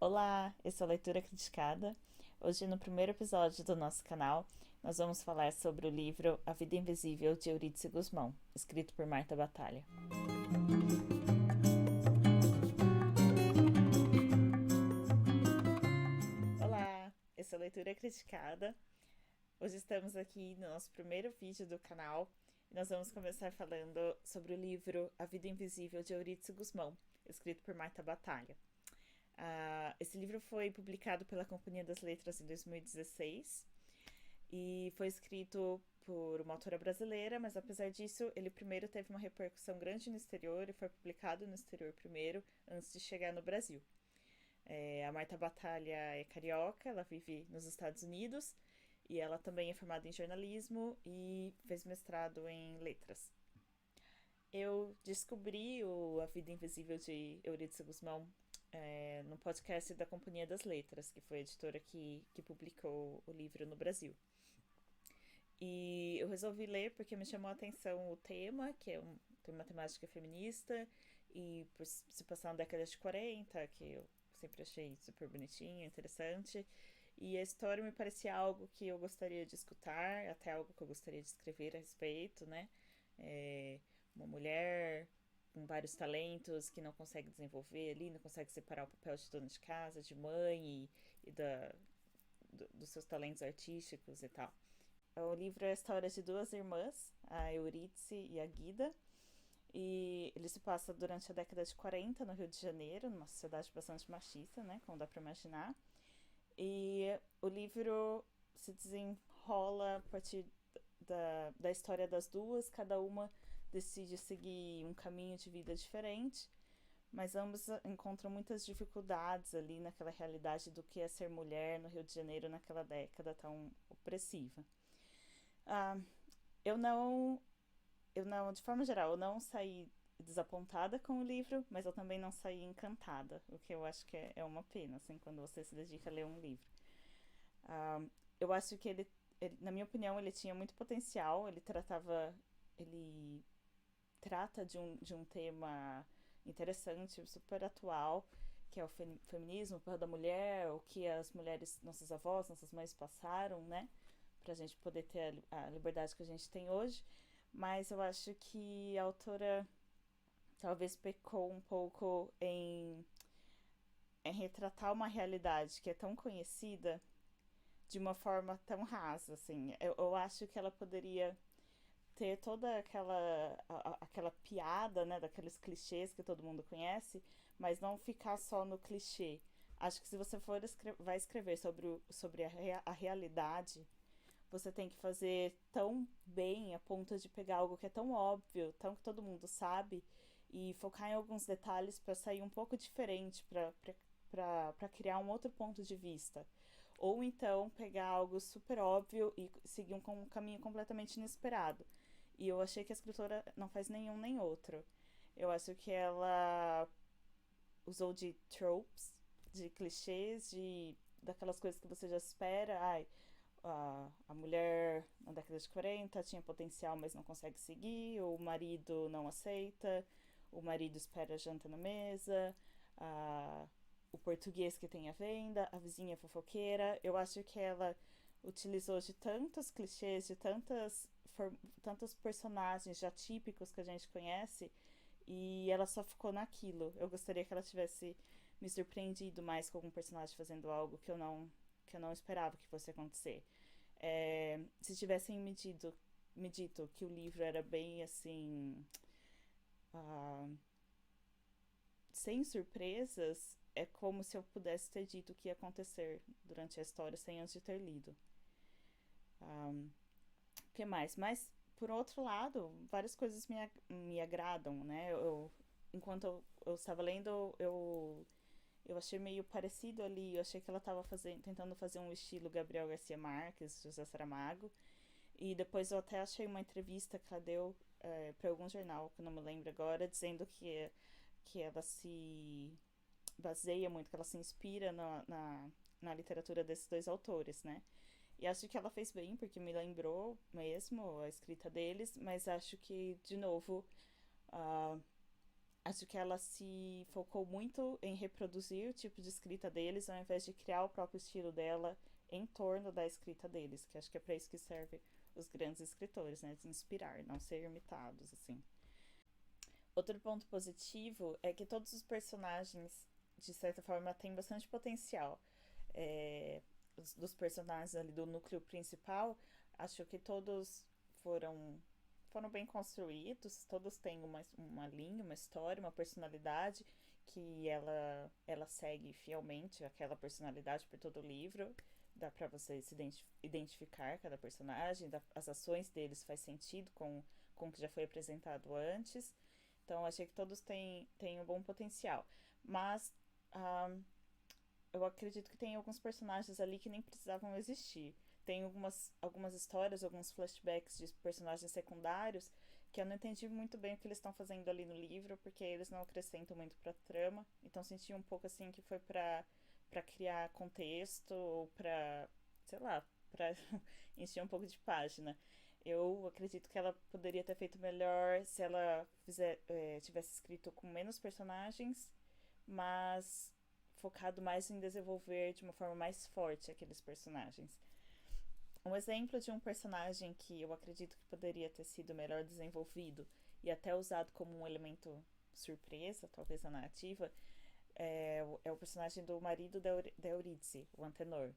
Olá, esse é a Leitura Criticada. Hoje, no primeiro episódio do nosso canal, nós vamos falar sobre o livro A Vida Invisível de Eurídice Gusmão, escrito por Marta Batalha. Olá, esse é a Leitura Criticada. Hoje estamos aqui no nosso primeiro vídeo do canal e nós vamos começar falando sobre o livro A Vida Invisível de Eurídice Gusmão, escrito por Marta Batalha. Esse livro foi publicado pela Companhia das Letras em 2016 e foi escrito por uma autora brasileira, mas apesar disso, ele primeiro teve uma repercussão grande no exterior e foi publicado no exterior primeiro, antes de chegar no Brasil. A Marta Batalha é carioca, ela vive nos Estados Unidos e ela também é formada em jornalismo e fez mestrado em letras. Eu descobri A Vida Invisível de Eurídice Gusmão no podcast da Companhia das Letras, que foi a editora que publicou o livro no Brasil. E eu resolvi ler porque me chamou a atenção o tema, que tem uma temática feminista, e por se passar na década de 40, que eu sempre achei super bonitinho, interessante. E a história me parecia algo que eu gostaria de escutar, até algo que eu gostaria de escrever a respeito, né? Uma mulher com vários talentos que não consegue desenvolver ali, não consegue separar o papel de dona de casa, de mãe e dos seus talentos artísticos e tal. O livro é a história de duas irmãs, a Eurídice e a Guida, e ele se passa durante a década de 40 no Rio de Janeiro, numa sociedade bastante machista, né, como dá para imaginar. E o livro se desenrola a partir da história das duas, cada uma decide seguir um caminho de vida diferente, mas ambos encontram muitas dificuldades ali naquela realidade do que é ser mulher no Rio de Janeiro naquela década tão opressiva. Ah, de forma geral, eu não saí desapontada com o livro, mas eu também não saí encantada, o que eu acho que é uma pena, assim, quando você se dedica a ler um livro. Eu acho que ele, na minha opinião, ele tinha muito potencial, ele trata de um tema interessante, super atual, que é o feminismo, o papel da mulher, o que as mulheres, nossas avós, nossas mães passaram, né? Pra gente poder ter a liberdade que a gente tem hoje. Mas eu acho que a autora talvez pecou um pouco em retratar uma realidade que é tão conhecida de uma forma tão rasa, assim. Eu acho que ela poderia ter toda aquela piada, né, daqueles clichês que todo mundo conhece, mas não ficar só no clichê. Acho que se você vai escrever sobre a realidade, você tem que fazer tão bem a ponto de pegar algo que é tão óbvio, tão que todo mundo sabe, e focar em alguns detalhes para sair um pouco diferente, para criar um outro ponto de vista. Ou então pegar algo super óbvio e seguir um caminho completamente inesperado. E eu achei que a escritora não faz nenhum nem outro. Eu acho que ela usou de tropes, de clichês, daquelas coisas que você já espera. A mulher na década de 40 tinha potencial, mas não consegue seguir. O marido não aceita. O marido espera a janta na mesa. O português que tem a venda. A vizinha fofoqueira. Eu acho que ela utilizou de tantos clichês, de tantos personagens já típicos que a gente conhece, e ela só ficou naquilo. Eu gostaria que ela tivesse me surpreendido mais com algum personagem fazendo algo que eu não esperava que fosse acontecer. Se tivessem me dito que o livro era bem assim, uh, sem surpresas, é como se eu pudesse ter dito o que ia acontecer durante a história sem antes de ter lido. O que mais? Mas, por outro lado, várias coisas me agradam, né? Enquanto eu estava lendo, eu achei meio parecido ali. Eu achei que ela estava tentando fazer um estilo Gabriel Garcia Marques, José Saramago. E depois eu até achei uma entrevista que ela deu para algum jornal, que eu não me lembro agora, dizendo que ela se baseia muito, que ela se inspira na literatura desses dois autores, né? E acho que ela fez bem, porque me lembrou mesmo a escrita deles, mas acho que, de novo, uh, Acho que ela se focou muito em reproduzir o tipo de escrita deles, ao invés de criar o próprio estilo dela em torno da escrita deles, que acho que é para isso que serve os grandes escritores, né? De inspirar, não ser imitados, assim. Outro ponto positivo é que todos os personagens, de certa forma, têm bastante potencial. É, dos personagens ali do núcleo principal, acho que todos foram foram bem construídos, todos têm uma linha, uma história, uma personalidade que ela segue fielmente aquela personalidade por todo o livro. Dá pra você se identificar cada personagem, as ações deles faz sentido com o que já foi apresentado antes. Então achei que todos têm um bom potencial. Mas eu acredito que tem alguns personagens ali que nem precisavam existir. Tem algumas histórias, alguns flashbacks de personagens secundários que eu não entendi muito bem o que eles estão fazendo ali no livro, porque eles não acrescentam muito pra trama. Então senti um pouco assim que foi pra criar contexto ou pra, sei lá, pra encher um pouco de página. Eu acredito que ela poderia ter feito melhor se ela tivesse escrito com menos personagens, mas focado mais em desenvolver de uma forma mais forte aqueles personagens. Um exemplo de um personagem que eu acredito que poderia ter sido melhor desenvolvido e até usado como um elemento surpresa, talvez na narrativa, é o personagem do marido da Eurídice, o Antenor.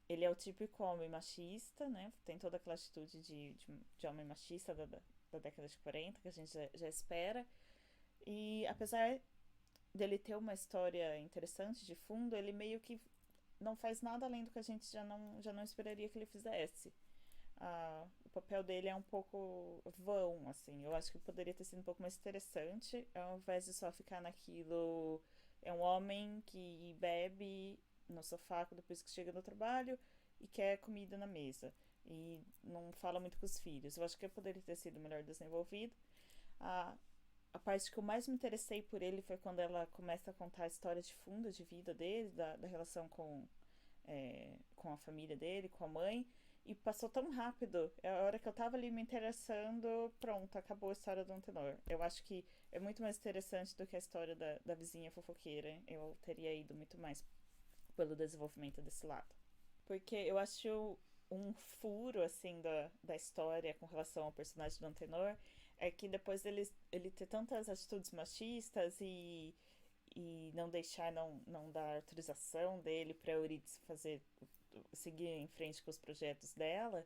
Ele é o típico homem machista, né? Tem toda aquela atitude de homem machista da década de 40 que a gente já espera. E apesar dele ter uma história interessante de fundo, ele meio que não faz nada além do que a gente já não esperaria que ele fizesse. O papel dele é um pouco vão, assim. Eu acho que poderia ter sido um pouco mais interessante, ao invés de só ficar naquilo. É um homem que bebe no sofá depois que chega do trabalho e quer comida na mesa. E não fala muito com os filhos. Eu acho que poderia ter sido melhor desenvolvido. A, a parte que eu mais me interessei por ele foi quando ela começa a contar a história de fundo de vida dele, da relação com a família dele, com a mãe. E passou tão rápido. A hora que eu tava ali me interessando, pronto, acabou a história do Antenor. Eu acho que é muito mais interessante do que a história da vizinha fofoqueira. Eu teria ido muito mais pelo desenvolvimento desse lado. Porque eu acho um furo, assim, da história com relação ao personagem do Antenor é que depois ele ter tantas atitudes machistas e não deixar, não dar autorização dele pra Eurídice seguir em frente com os projetos dela,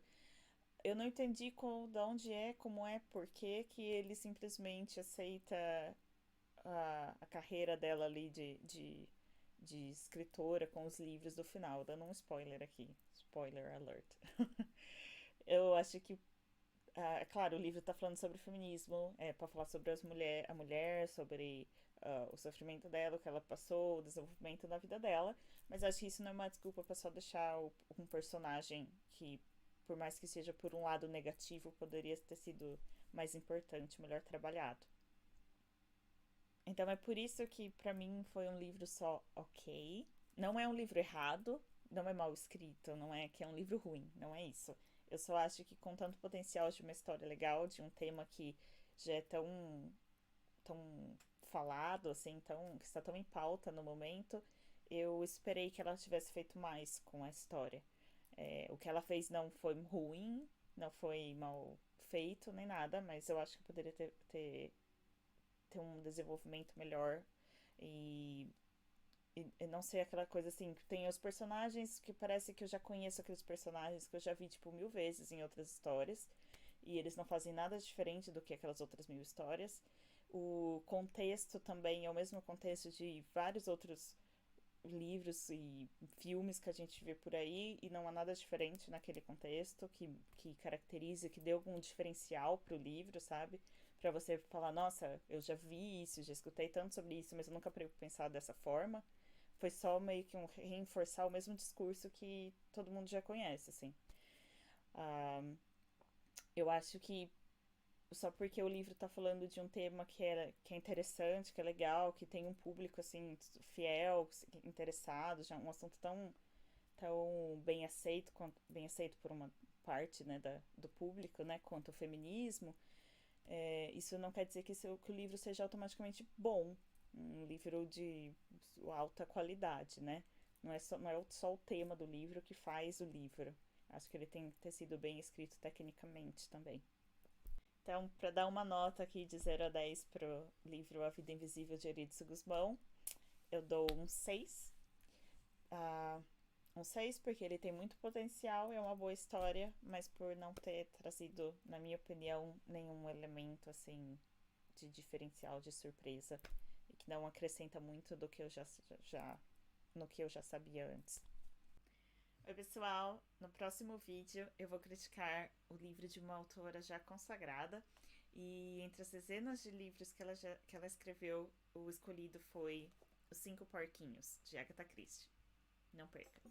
eu não entendi de onde como é, por que ele simplesmente aceita a carreira dela ali de escritora com os livros do final, dando um spoiler aqui. Spoiler alert. Eu acho que, claro, o livro está falando sobre feminismo, para falar sobre a mulher, sobre o sofrimento dela, o que ela passou, o desenvolvimento da vida dela, mas acho que isso não é uma desculpa para só deixar um personagem que, por mais que seja por um lado negativo, poderia ter sido mais importante, melhor trabalhado. Então é por isso que pra mim foi um livro só ok. Não é um livro errado, não é mal escrito, não é que é um livro ruim, não é isso. Eu só acho que com tanto potencial de uma história legal, de um tema que já é tão falado, assim, que está tão em pauta no momento, eu esperei que ela tivesse feito mais com a história. O que ela fez não foi ruim, não foi mal feito nem nada, mas eu acho que poderia ter um desenvolvimento melhor e, e não ser aquela coisa assim, que tem os personagens que parece que eu já conheço aqueles personagens que eu já vi tipo 1000 vezes em outras histórias e eles não fazem nada diferente do que aquelas outras 1000 histórias. O contexto também é o mesmo contexto de vários outros livros e filmes que a gente vê por aí e não há nada diferente naquele contexto que caracteriza, que dê algum diferencial pro livro, sabe? Pra você falar, nossa, eu já vi isso, já escutei tanto sobre isso, mas eu nunca parei pra pensar dessa forma. Foi só meio que um reforçar o mesmo discurso que todo mundo já conhece, assim. Ah, eu acho que só porque o livro tá falando de um tema que é interessante, que é legal, que tem um público, assim, fiel, interessado, já um assunto tão bem aceito por uma parte, né, do público, né, quanto o feminismo, Isso não quer dizer que o livro seja automaticamente bom, um livro de alta qualidade, né? Não é só o tema do livro que faz o livro. Acho que ele tem que ter sido bem escrito tecnicamente também. Então, para dar uma nota aqui de 0 a 10 pro livro A Vida Invisível de Eurídice Gusmão, eu dou um 6. Um 6 porque ele tem muito potencial, é uma boa história, mas por não ter trazido, na minha opinião, nenhum elemento assim de diferencial, de surpresa, e que não acrescenta muito do que no que eu já sabia antes. Oi, pessoal! No próximo vídeo eu vou criticar o livro de uma autora já consagrada, e entre as dezenas de livros que ela escreveu, o escolhido foi Os Cinco Porquinhos, de Agatha Christie. Não perca!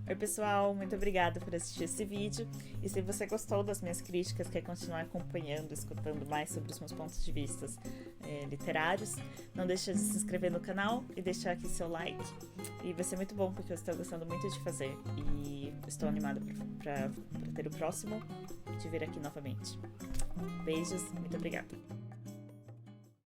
Oi, pessoal, muito obrigada por assistir esse vídeo, e se você gostou das minhas críticas, quer continuar acompanhando, escutando mais sobre os meus pontos de vista literários, não deixe de se inscrever no canal e deixar aqui seu like, e vai ser muito bom porque eu estou gostando muito de fazer e estou animada para ter o próximo, de vir aqui novamente. Beijos, muito obrigada!